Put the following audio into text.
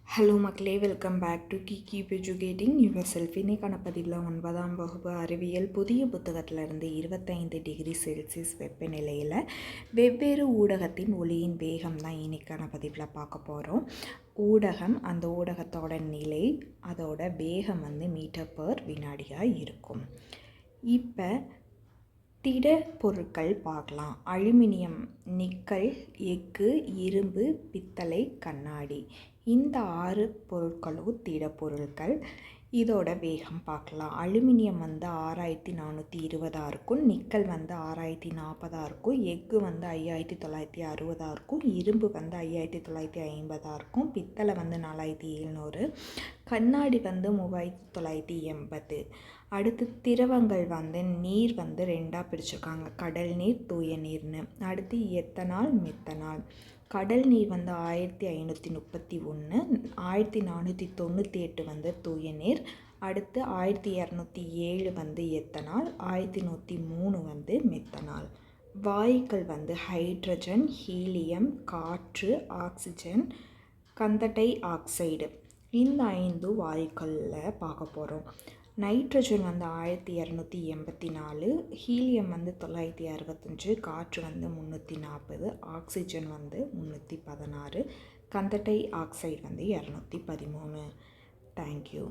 Hello மக்களே, welcome back to keep educating your self பதிவில் 9ஆம் வகுப்பு அறிவியல் புதிய புத்தகத்திலிருந்து 25 டிகிரி செல்சியஸ் வெப்பநிலையில் வெவ்வேறு ஊடகத்தின் ஒளியின் வேகம் தான் இன்னைக்கான பதிவில் பார்க்க போகிறோம். ஊடகம், அந்த ஊடகத்தோட நிலை, அதோட வேகம் மீட்டர் பர் வினாடியாக இருக்கும். இப்போ திட பொருட்கள் பார்க்கலாம். அலுமினியம், நிக்கல், எஃகு, இரும்பு, பித்தளை, கண்ணாடி, இந்த 6 பொருட்களும் திடப்பொருட்கள். இதோட வேகம் பார்க்கலாம். அலுமினியம் 6420 இருக்கும், நிக்கல் 6040 இருக்கும், எஃகு 5960 இருக்கும், இரும்பு 5950 இருக்கும், பித்தளை 4700, கண்ணாடி 3980. அடுத்து திரவங்கள் நீர் ரெண்டாக பிரிச்சுருக்காங்க, கடல் நீர், தூய நீர்னு. அடுத்து எத்தனால், மெத்தனால். கடல் நீர் 1531, 1498 தூய நீர். அடுத்து 1207 எத்தனால், 1103 மெத்தனால். வாயுக்கள் ஹைட்ரஜன், ஹீலியம், காற்று, ஆக்சிஜன், கந்தக டை ஆக்சைடு. இந்த 5 வாயுக்களில் பார்க்க போகிறோம். நைட்ரஜன் 1284, ஹீலியம் 965, காற்று 340, ஆக்சிஜன் 316, கந்தக டை ஆக்சைடு 213. தேங்க்யூ.